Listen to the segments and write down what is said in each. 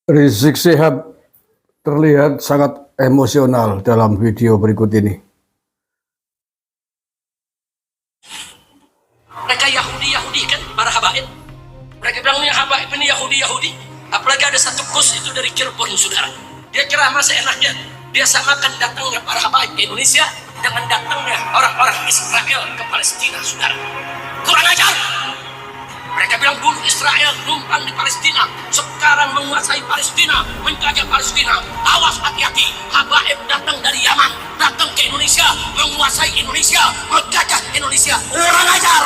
Rizik Syihab terlihat sangat emosional dalam video berikut ini. Mereka Yahudi kan, para habaib. Mereka bilang yang habaib ini Yahudi. Apalagi ada satu kus itu dari Cirebon, saudara. Dia ceramah seenaknya. Dia samakan datangnya para habaib ke Indonesia dengan datangnya orang-orang Israel ke Palestina, saudara. Kurang ajar. Mereka bilang dulu Israel numpang di Palestina, sekarang menguasai Palestina, menjajah Palestina. Awas, hati-hati, habaib datang dari Yaman, datang ke Indonesia, menguasai Indonesia, menjajah Indonesia. Kurang ajar.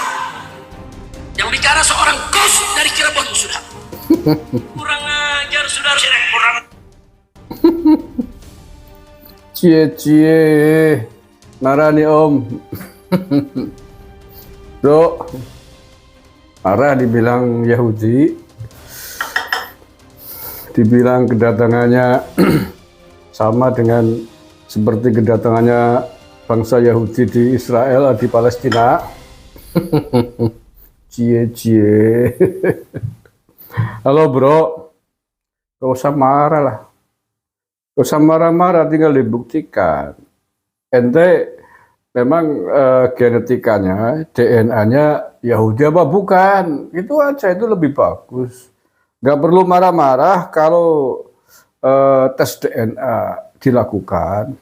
Yang bicara seorang kus dari Cirebon, sudah. Kurang ajar, saudara. Kurang. Cie, marah nih om. Bro, marah dibilang Yahudi, dibilang kedatangannya sama dengan seperti kedatangannya bangsa Yahudi di Israel, di Palestina. Cie. Halo bro, gak usah marah lah. Gak usah marah-marah, tinggal dibuktikan. Ente memang genetikanya, DNA-nya Yahudi apa bukan? Itu aja, itu lebih bagus. Gak perlu marah-marah kalau tes DNA dilakukan.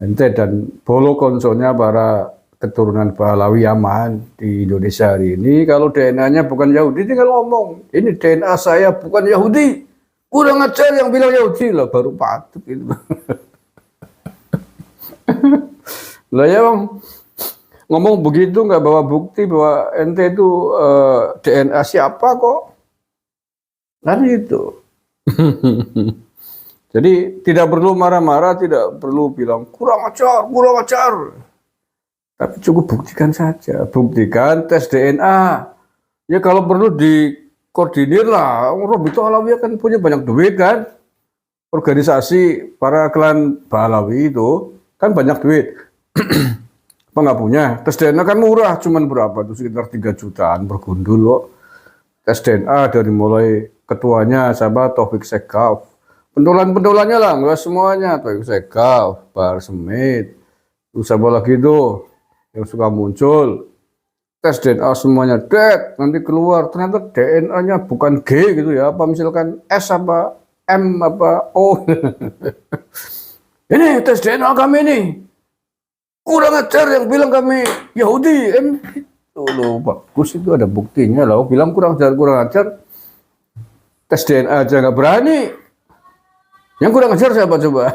Ente dan bolo konsonya para keturunan Pahlawi Yaman di Indonesia hari ini, kalau DNA-nya bukan Yahudi, tinggal ngomong, ini DNA saya bukan Yahudi. Kurang ajar yang bilang Yahudi lah, baru patut itu. Lah ya bang, ngomong begitu nggak bawa bukti bahwa ente itu DNA siapa kok? Kan itu. Jadi tidak perlu marah-marah, tidak perlu bilang kurang ajar. Tapi cukup buktikan saja, buktikan tes DNA. Ya kalau perlu dikoordinir lah. Robito Alawiyah kan punya banyak duit kan. Organisasi para klan Pahlawi itu kan banyak duit. Apa nggak punya? Tes DNA kan murah, cuman berapa tuh, sekitar 3 jutaan per gundul loh. Tes DNA dari mulai ketuanya siapa, Taufik Sekaf. Pentolan-pentolannya lah, nggak semuanya. Taufik Sekaf, Bahar Smith, terus siapa lagi tuh yang suka muncul. Tes DNA semuanya dead, nanti keluar ternyata DNA-nya bukan G gitu ya, apa misalkan S apa M apa O. Ini tes DNA kami nih, kurang ajar yang bilang kami Yahudi. Itu loh, bagus, itu ada buktinya loh. Bilang kurang ajar, tes DNA aja nggak berani. Yang kurang ajar siapa coba?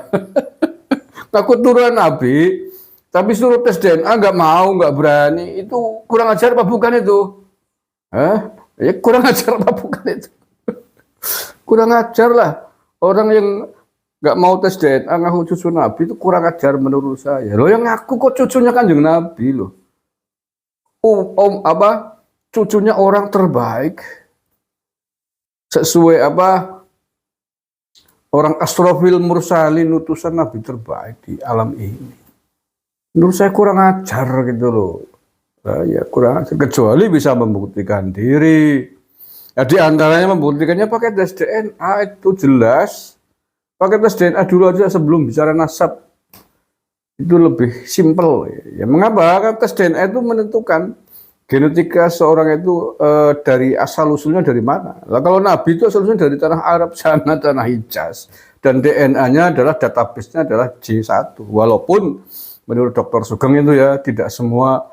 Takut turunan Nabi, tapi suruh tes DNA nggak mau, nggak berani. Itu kurang ajar apa bukan itu? Ya kurang ajar apa bukan itu? Kurang ajar lah. Orang yang nggak mau tes DNA ngaku cucu Nabi itu kurang ajar menurut saya. Loh yang ngaku kok cucunya Kanjeng Nabi loh. Cucunya orang terbaik. Sesuai orang Asrofil Mursalin, utusan Nabi terbaik di alam ini. Menurut saya kurang ajar gitu loh. Ya kurang ajar, kecuali bisa membuktikan diri. Ya, di antaranya membuktikannya pakai tes DNA, itu jelas. Pakai tes DNA dulu aja sebelum bicara nasab. Itu lebih simpel. Ya, mengapa? Karena tes DNA itu menentukan genetika seorang itu dari asal-usulnya dari mana. Nah, kalau Nabi itu asal-usulnya dari tanah Arab sana, tanah Hijaz. Dan DNA-nya adalah, database-nya adalah J1. Walaupun menurut Dr. Sugeng itu ya, tidak semua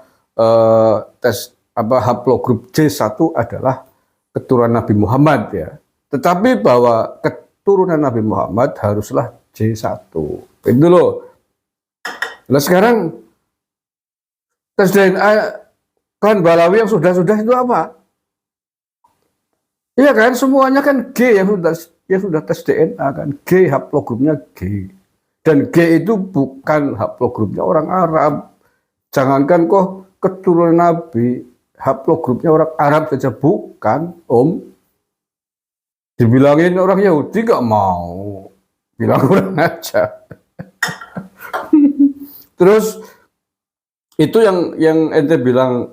tes haplogrup J1 adalah keturunan Nabi Muhammad ya. Tetapi bahwa keturunan Nabi Muhammad haruslah J1. Itu loh. Nah sekarang tes DNA klan Pahlawi yang sudah itu apa? Iya kan, semuanya kan G yang sudah tes DNA kan. G haplogrupnya G. Dan G itu bukan haplogrupnya orang Arab. Jangankan kok keturunan Nabi, haplogrupnya orang Arab saja bukan, Om. Dibilangin orang Yahudi gak mau. Bilang kurang aja. Terus itu yang ente bilang,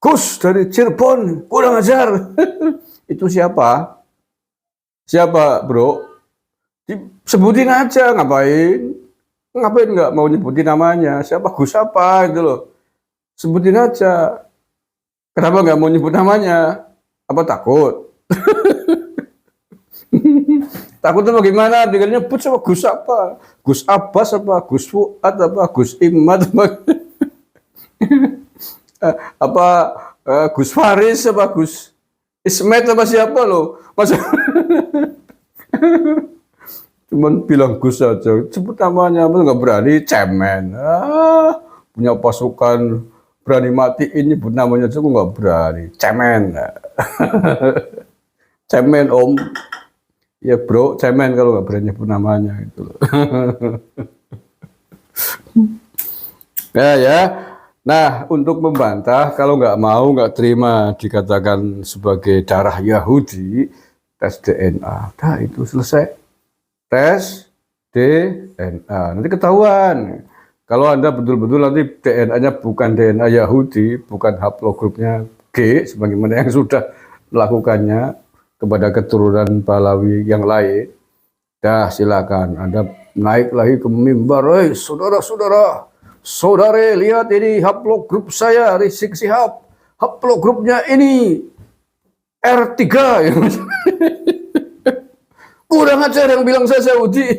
Gus dari Cirebon, kurang ajar. Itu siapa? Siapa bro? Sebutin aja, ngapain? Ngapain nggak mau nyebutin namanya? Siapa Gus apa gitu loh. Sebutin aja. Kenapa nggak mau nyebut namanya? Apa takut? Takutnya bagaimana? Tinggal nyebut sama Gus apa? Gus Abbas apa? Gus Fuad apa? Gus Imad apa? apa Gus Faris apa Gus Ismet apa siapa loh? Masa cuman bilang Gus aja, sebut namanya apa nggak berani, cemen. Punya pasukan berani mati ini, nyebut namanya aja nggak berani, cemen. Cemen om, ya bro, cemen kalau nggak berani nyebut namanya itu loh. ya. Nah, untuk membantah, kalau nggak terima dikatakan sebagai darah Yahudi, tes DNA. Nah, itu selesai. Tes DNA. Nanti ketahuan. Kalau Anda betul-betul nanti DNA-nya bukan DNA Yahudi, bukan haplogrupnya G, sebagaimana yang sudah melakukannya kepada keturunan Pahlawi yang lain. Dah, silakan. Anda naik lagi ke mimbar. Saudara-saudara, saudare, lihat ini haplogrup saya, Rizik Syihab. Haplogrupnya ini R3. Kurang ajar yang bilang saya Saudi.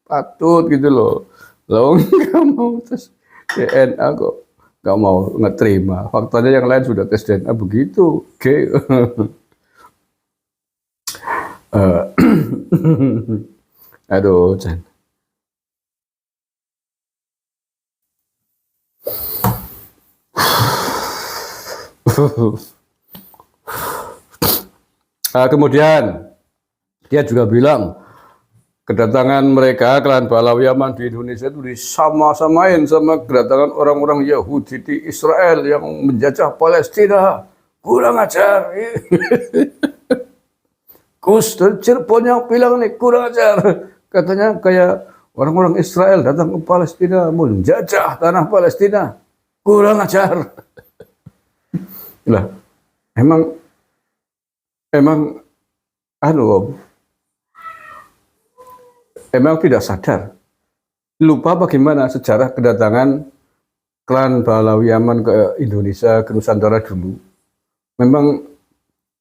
Patut gitu loh. Loh nggak mau tes DNA kok. Nggak mau ngeterima. Faktanya yang lain sudah tes DNA begitu. Oke. Aduh, Chan. Kemudian dia juga bilang kedatangan mereka klan Pahlawi Yaman di Indonesia itu disama-samain sama kedatangan orang-orang Yahudi di Israel yang menjajah Palestina. Kurang ajar. Gus dari Cirebon yang bilang nih kurang ajar. Katanya kayak orang-orang Israel datang ke Palestina menjajah tanah Palestina. Kurang ajar. Lah, emang Om, emang tidak sadar, lupa bagaimana sejarah kedatangan klan Pahlawi Yaman ke Indonesia, ke Nusantara dulu. Memang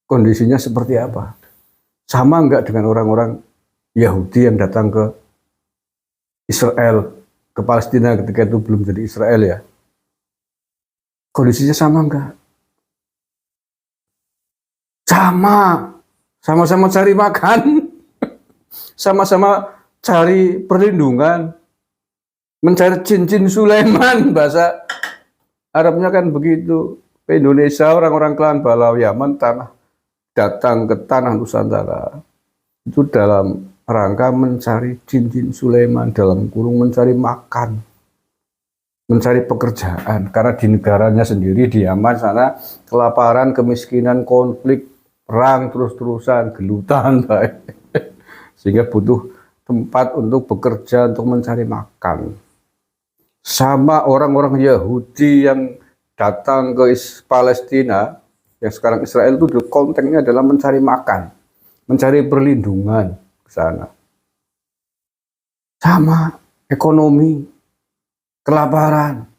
kondisinya seperti apa? Sama enggak dengan orang-orang Yahudi yang datang ke Israel, ke Palestina ketika itu belum jadi Israel ya? Kondisinya sama enggak? Sama-sama cari makan, sama-sama cari perlindungan, mencari cincin Sulaiman, bahasa Arabnya kan begitu. Ke Indonesia orang-orang klan Pahlawi Yaman datang ke tanah Nusantara itu dalam rangka mencari cincin Sulaiman, dalam kurung mencari makan, mencari pekerjaan, karena di negaranya sendiri di Yaman sana kelaparan, kemiskinan, konflik, perang terus-terusan, gelutan, sehingga butuh tempat untuk bekerja, untuk mencari makan. Sama orang-orang Yahudi yang datang ke Palestina, yang sekarang Israel itu konteksnya adalah mencari makan, mencari perlindungan ke sana. Sama ekonomi, kelaparan,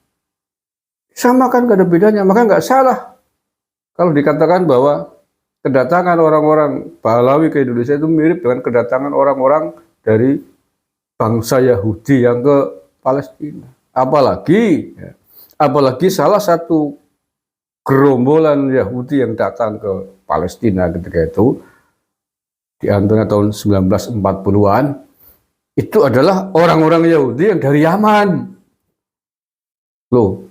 sama kan, gak ada bedanya. Maka nggak salah kalau dikatakan bahwa kedatangan orang-orang Pahlawi ke Indonesia itu mirip dengan kedatangan orang-orang dari bangsa Yahudi yang ke Palestina. Apalagi salah satu gerombolan Yahudi yang datang ke Palestina ketika itu di antara tahun 1940-an itu adalah orang-orang Yahudi yang dari Yaman. Loh,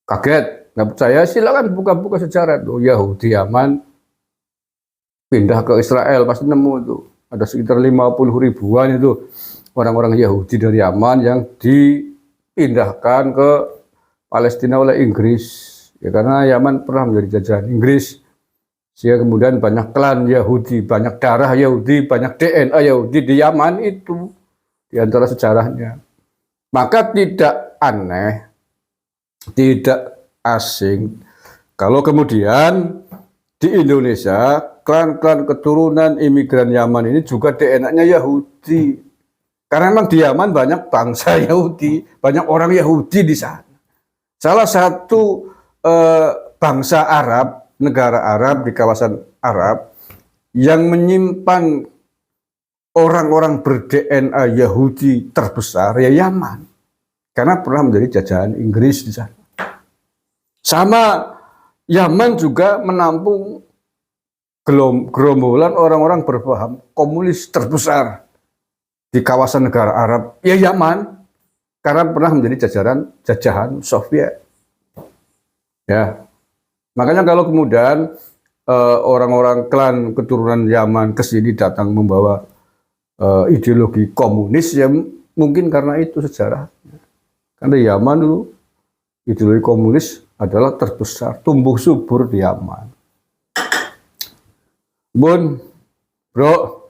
kaget? Nggak percaya? Silakan buka-buka sejarah tuh. Yahudi Yaman pindah ke Israel, pasti nemu itu. Ada sekitar 50 ribuan itu orang-orang Yahudi dari Yaman yang dipindahkan ke Palestina oleh Inggris. Ya, karena Yaman pernah menjadi jajahan Inggris. Sehingga kemudian banyak klan Yahudi, banyak darah Yahudi, banyak DNA Yahudi di Yaman itu. Di antara sejarahnya. Maka tidak aneh, tidak asing kalau kemudian di Indonesia klan-klan keturunan imigran Yaman ini juga DNA-nya Yahudi. Karena memang di Yaman banyak bangsa Yahudi, banyak orang Yahudi di sana. Salah satu bangsa Arab, negara Arab di kawasan Arab yang menyimpan orang-orang ber-DNA Yahudi terbesar ya Yaman. Karena pernah menjadi jajahan Inggris di sana. Sama Yaman juga menampung gerombolan orang-orang berpaham komunis terbesar di kawasan negara Arab, ya Yaman, karena pernah menjadi jajahan Soviet. Ya, makanya kalau kemudian orang-orang klan keturunan Yaman ke sini datang membawa ideologi komunis, ya mungkin karena itu sejarah. Karena Yaman dulu ideologi komunis adalah terbesar, tumbuh subur di Yaman. Bun, bro,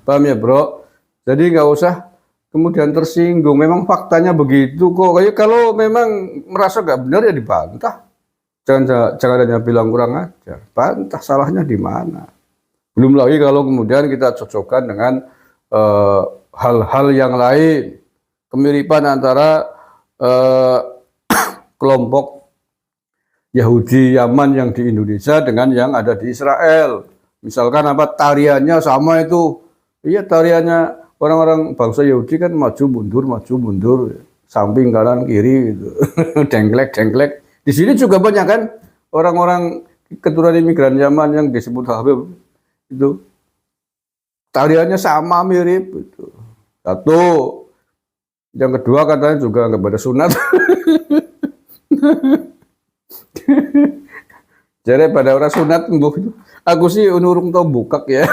paham ya bro? Jadi nggak usah kemudian tersinggung. Memang faktanya begitu kok. Kayak kalau memang merasa nggak benar ya dibantah. Jangan hanya bilang kurang ajar. Bantah salahnya di mana. Belum lagi kalau kemudian kita cocokkan dengan hal-hal yang lain. Kemiripan antara kelompok Yahudi Yaman yang di Indonesia dengan yang ada di Israel. Misalkan apa tariannya sama itu. Iya tariannya orang-orang bangsa Yahudi kan maju mundur, samping kanan kiri gitu. Dengklek. Di sini juga banyak kan orang-orang keturunan imigran Yaman yang disebut Habib itu. Tariannya sama mirip gitu. Satu. Yang kedua katanya juga nggak pada sunat. Jadi pada orang sunat aku sih urung tau bukak ya.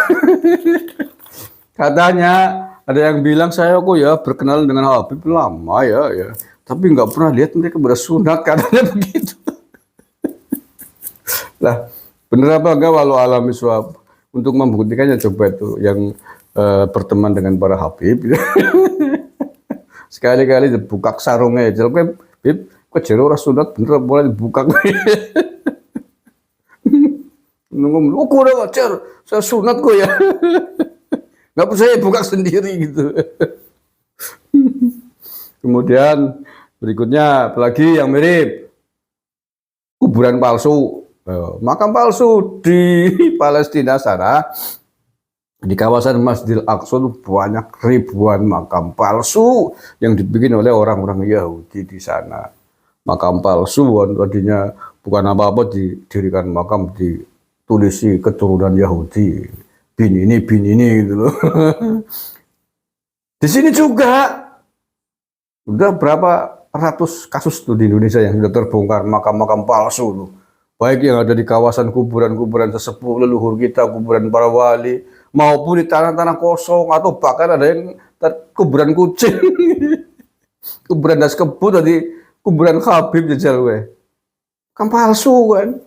Katanya ada yang bilang saya kok ya berkenalan dengan Habib lama ya. Tapi nggak pernah lihat mereka pada sunat katanya begitu. Lah bener apa enggak walau alami suap untuk membuktikannya coba itu yang berteman dengan para Habib. Sekali-kali dibukak sarungnya aja. Bib, kok jero ora sunat bener boleh dibuka. Ngomong, oh kurang ajar, saya sunat kok ya. Nggak percaya buka sendiri gitu. Kemudian berikutnya apalagi yang mirip kuburan palsu, makam palsu di Palestina sana. Di kawasan Masjidil Aqsa banyak ribuan makam palsu yang dibikin oleh orang-orang Yahudi di sana. Makam palsu tadinya bukan apa-apa didirikan makam ditulisi keturunan Yahudi. Bin ini gitu loh. Di sini juga udah berapa ratus kasus tuh di Indonesia yang sudah terbongkar makam-makam palsu tuh. Baik yang ada di kawasan kuburan-kuburan sesepuh leluhur kita, kuburan para wali, maupun di tanah-tanah kosong atau bahkan ada yang kuburan kucing. Kuburan das kebut tadi, kuburan Habib jajal we. Kan palsu kan?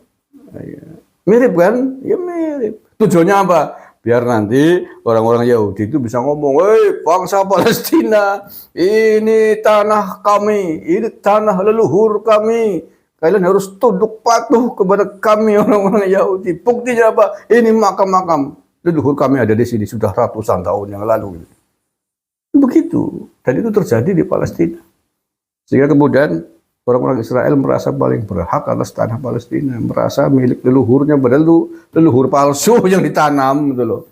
Mirip kan? Ya mirip. Tujuannya apa? Biar nanti orang-orang Yahudi itu bisa ngomong, "Hei, bangsa Palestina, ini tanah kami, ini tanah leluhur kami. Kalian harus tunduk patuh kepada kami orang-orang Yahudi." Buktinya apa? Ini makam-makam leluhur kami ada di sini sudah ratusan tahun yang lalu. Begitu. Dan itu terjadi di Palestina. Sehingga kemudian orang-orang Israel merasa paling berhak atas tanah Palestina, merasa milik leluhurnya, padahal itu leluhur palsu yang ditanam gitu loh.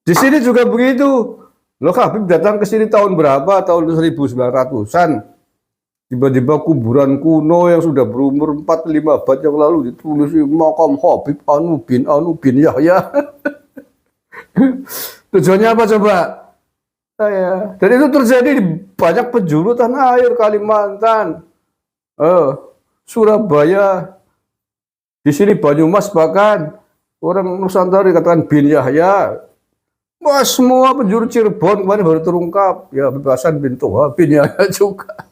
Di sini juga begitu. Loh Habib datang ke sini tahun berapa? Tahun 1900-an. Tiba-tiba kuburan kuno yang sudah berumur 4-5 abad yang lalu ditulis makam Habib Anu bin Yahya. Tujuannya apa coba? Dan itu terjadi di banyak penjuru tanah air, Kalimantan, Surabaya, di sini Banyumas bahkan orang Nusantara dikatakan bin Yahya. Wah, semua penjuru Cirebon kemarin baru terungkap ya Bebasan bin Toha bin Yahya juga.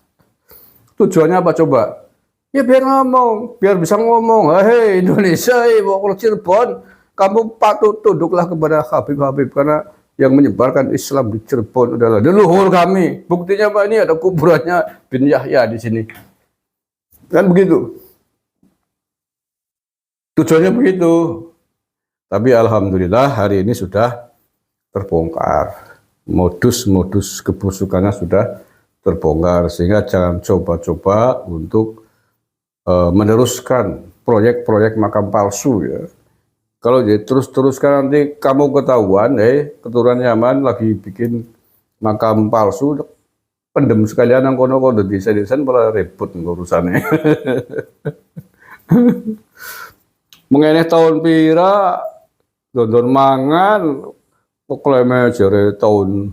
Tujuannya apa coba? Ya biar ngomong, biar bisa ngomong, hei Indonesia, kalau Cirebon, kamu patut tunduklah kepada Habib-Habib karena yang menyebarkan Islam di Cirebon adalah leluhur kami. Buktinya apa ini ada kuburannya bin Yahya di sini. Kan begitu. Tujuannya begitu. Tapi alhamdulillah hari ini sudah terbongkar. Modus-modus kebusukannya sudah terbongkar, sehingga jangan coba-coba untuk meneruskan proyek-proyek makam palsu ya. Kalau jadi terus-teruskan nanti kamu ketahuan, keturunan Yaman lagi bikin makam palsu, pendem sekalian nang kono kono desain-desain malah repot urusannya. Mengenai tahun pira dondon mangan kok kleme jare tahun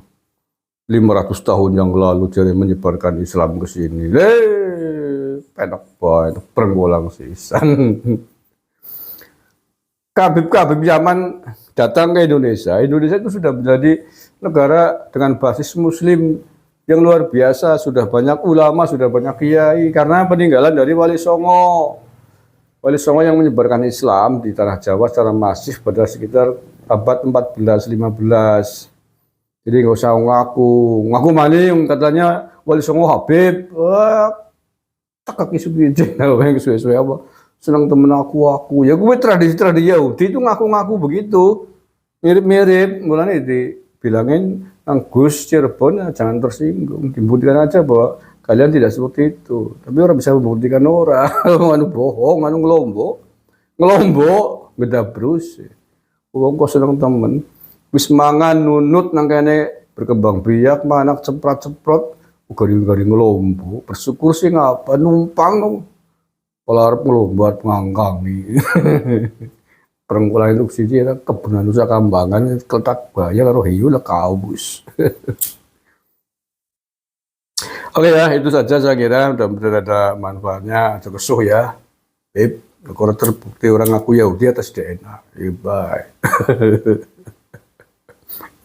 500 tahun yang lalu jare menyebarkan Islam ke sini. Penak banget perenggolang sisan. Kabib-kabib Yaman datang ke Indonesia. Indonesia itu sudah menjadi negara dengan basis Muslim yang luar biasa. Sudah banyak ulama, sudah banyak kiai karena peninggalan dari Wali Songo. Wali Songo yang menyebarkan Islam di tanah Jawa secara masif pada sekitar abad 14-15. Jadi nggak usah ngaku maning katanya Wali Songo Habib. Wah, tak kaki sugi nah, yang sesuai apa? Senang temen aku. Ya gue tradisi-tradisi Yahudi itu ngaku-ngaku begitu. Mirip-mirip. Mulanya dibilangin Gus Cirebon ya, jangan tersinggung. Dibuktikan aja bahwa kalian tidak seperti itu. Tapi orang bisa membuktikan orang. Anu bohong, anu ngelombok, gedabrus. Wong kok seneng temen. Wis mangan nunut nang kene berkembang biak, manak ceprat-ceprot, garing-garing ngelombok. Bersyukur sih ngapa numpang dong. Kalau harap ngelombat ngangkangi. Perengkulan itu siji kebunan Nusa Kambangan keletak bahaya karo hiu lah kaubus. Oke ya, itu saja saya kira mudah-mudahan ada manfaatnya, ada kesuh ya. Kalau terbukti orang ngaku Yahudi atas DNA. Bye.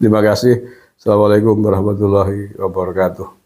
Terima kasih. Assalamualaikum warahmatullahi wabarakatuh.